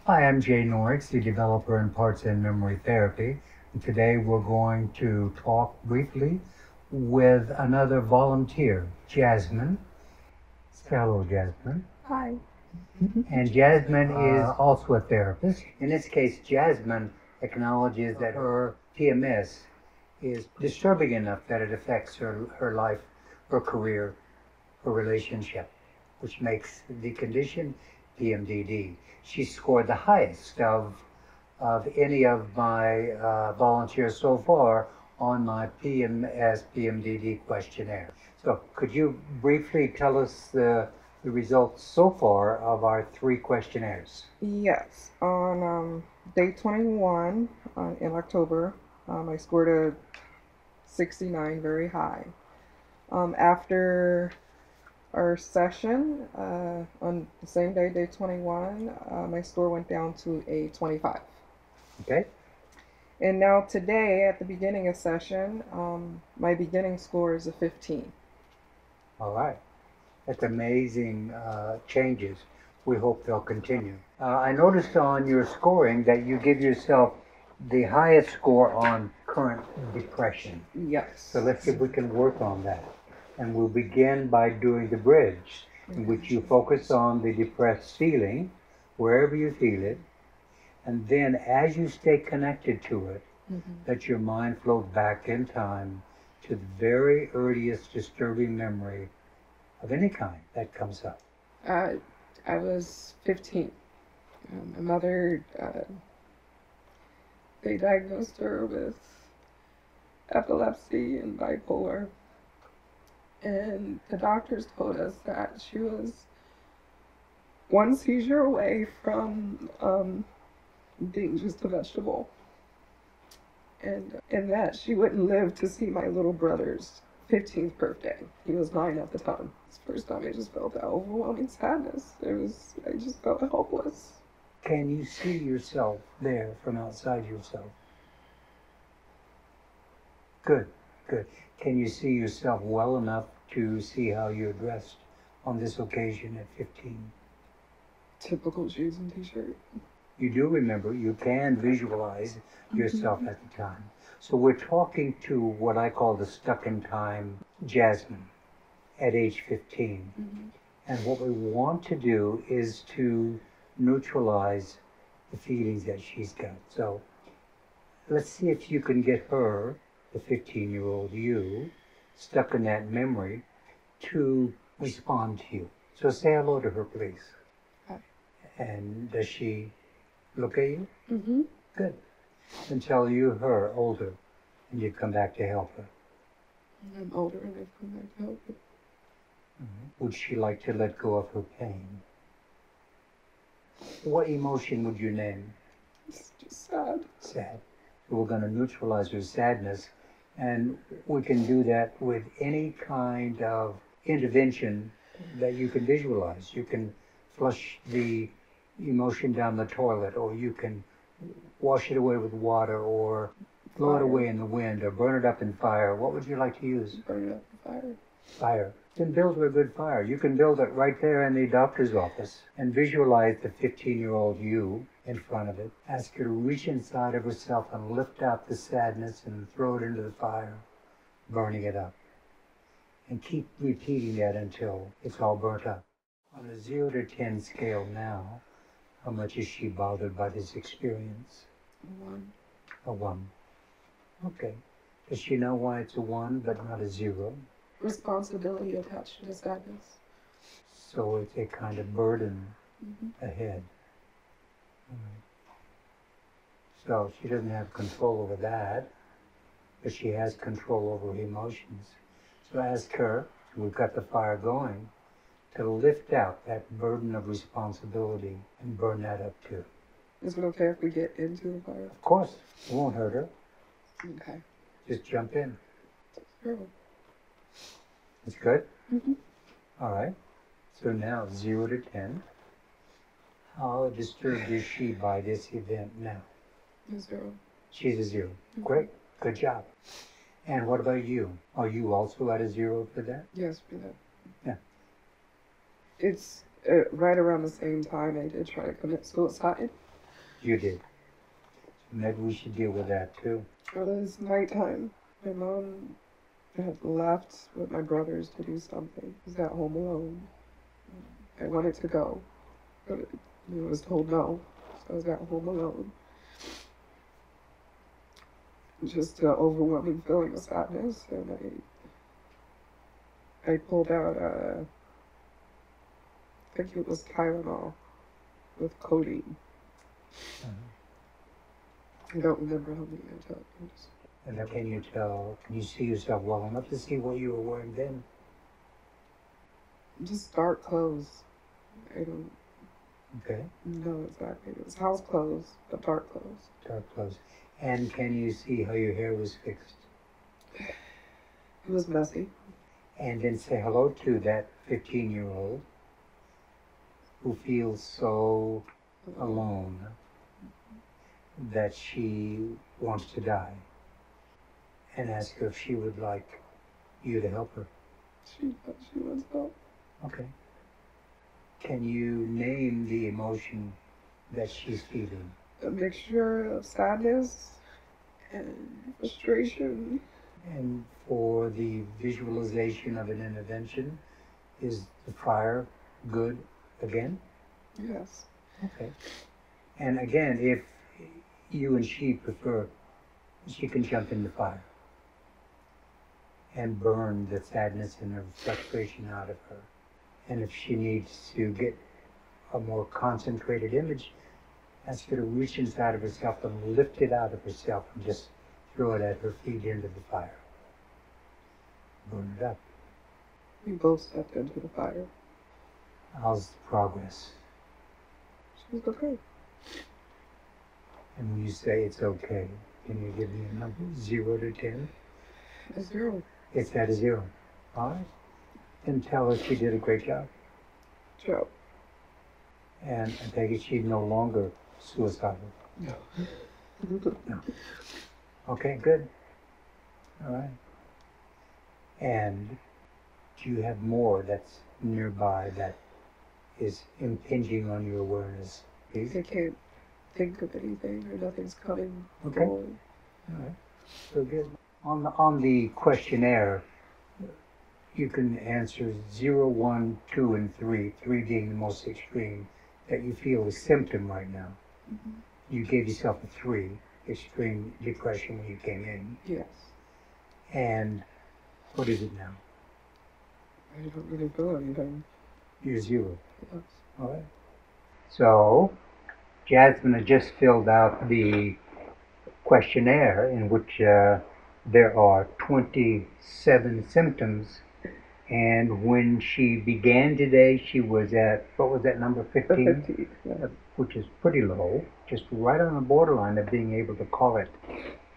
Hi, I'm Jay Norix, the developer in Parts and Memory Therapy. And today we're going to talk briefly with another volunteer, Jasmine. Say hello, Jasmine. Hi. And Jasmine is also a therapist. In this case, Jasmine acknowledges that her PMS is disturbing enough that it affects her life, her career, her relationship, which makes the condition PMDD. She scored the highest of any of my volunteers so far on my PMS PMDD questionnaire. So could you briefly tell us the results so far of our 3 questionnaires? Yes, on day 21 in October, I scored a 69, very high. After our session on the same day, day 21, my score went down to a 25. Okay. And now today, at the beginning of session, my beginning score is a 15. All right. That's amazing changes. We hope they'll continue. I noticed on your scoring that you give yourself the highest score on current depression. Yes. So let's see if we can work on that. And we'll begin by doing the bridge, in which you focus on the depressed feeling, wherever you feel it, and then as you stay connected to it, let your mind float back in time to the very earliest disturbing memory of any kind that comes up. I was 15. My mother, they diagnosed her with epilepsy and bipolar. And the doctors told us that she was one seizure away from being just a vegetable. And that she wouldn't live to see my little brother's 15th birthday. He was 9 at the time. It's the first time I just felt that overwhelming sadness. I just felt hopeless. Can you see yourself there from outside yourself? Good, good. Can you see yourself well enough to see how you're dressed on this occasion at 15? Typical jeans and t-shirt. You do remember, you can visualize yourself at the time. So we're talking to what I call the stuck-in-time Jasmine at age 15. And what we want to do is to neutralize the feelings that she's got. So let's see if you can get her, the 15-year-old you, stuck in that memory, to respond to you. So say hello to her, please. Hi. And does she look at you? Good. And tell you her older, and you'd come back to help her. I'm older and I've come back to help her. Would she like to let go of her pain? What emotion would you name? It's just sad. Sad. So we're going to neutralize her sadness, and we can do that with any kind of intervention that you can visualize. You can flush the emotion down the toilet, or you can wash it away with water, or blow it away in the wind, or burn it up in fire. What would you like to use? Burn it up in fire. Fire. Then build her a good fire. You can build it right there in the doctor's office and visualize the 15-year-old you in front of it. Ask her to reach inside of herself and lift out the sadness and throw it into the fire, burning it up. And keep repeating that until it's all burnt up. On a 0 to 10 scale now, how much is she bothered by this experience? 1. A 1. Okay. Does she know why it's a 1 but not a 0? Responsibility attached to the sadness. So it's a kind of burden ahead. So she doesn't have control over that, but she has control over her emotions. So ask her, we've got the fire going, to lift out that burden of responsibility and burn that up too. Is it okay if we get into the fire? Of course, it won't hurt her. Okay. Just jump in. Sure. That's good? All right. So now 0 to 10. How disturbed is she by this event now? A 0. She's a 0. Great. Good job. And what about you? Are you also at a 0 for that? Yes, for that. Yeah. It's right around the same time I did try to commit suicide. You did. Maybe we should deal with that too. It was nighttime. My mom had left with my brothers to do something. I was at home alone. I wanted to go, but I was told no. So I was at home alone. Just an overwhelming feeling of sadness, and I pulled out I think it was Tylenol with codeine. I don't remember how many I took. And then can you see yourself well enough to see what you were wearing then? Just dark clothes. I don't Okay. know exactly. It was house clothes, but dark clothes. Dark clothes. And can you see how your hair was fixed? It was messy. And then say hello to that 15-year-old who feels so alone that she wants to die. And ask her if she would like you to help her. She wants help. Okay. Can you name the emotion that she's feeling? A mixture of sadness and frustration. And for the visualization of an intervention, is the fire good again? Yes. Okay. And again, if you and she prefer, she can jump in the fire and burn the sadness and the frustration out of her. And if she needs to get a more concentrated image, ask her to reach inside of herself and lift it out of herself and just throw it at her feet into the fire. Burn it up. We both stepped into the fire. How's the progress? She was okay. And when you say it's okay, can you give me a number? 0 to 10? A 0. It's at a 0. All right. Then tell her she did a great job. Joe. And I take it she's no longer suicidal. No. No. Okay, good. All right. And do you have more that's nearby that is impinging on your awareness? Please? I can't think of anything, or nothing's coming Okay. forward. All right. So good. On the questionnaire, you can answer 0, 1, 2, and 3, 3 being the most extreme, that you feel a symptom right now. Mm-hmm. You gave yourself a 3, extreme depression when you came in. Yes. And what is it now? I don't really feel anything. You're 0. Yes. All right. So, Jasmine had just filled out the questionnaire in which there are 27 symptoms. And when she began today, she was at, what was that number, 15? 15, yeah. Which is pretty low, just right on the borderline of being able to call it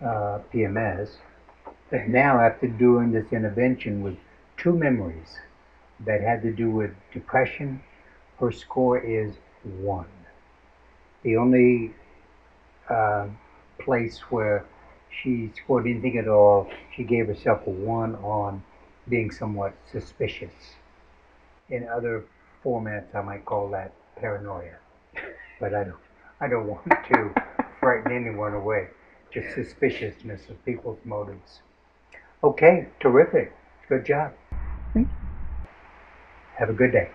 PMS. But now, after doing this intervention with 2 memories that had to do with depression, her score is 1. The only place where she scored anything at all, she gave herself a 1 on being somewhat suspicious. In other formats, I might call that paranoia. But I don't want to frighten anyone away. Just suspiciousness of people's motives. Okay, terrific. Good job. Have a good day.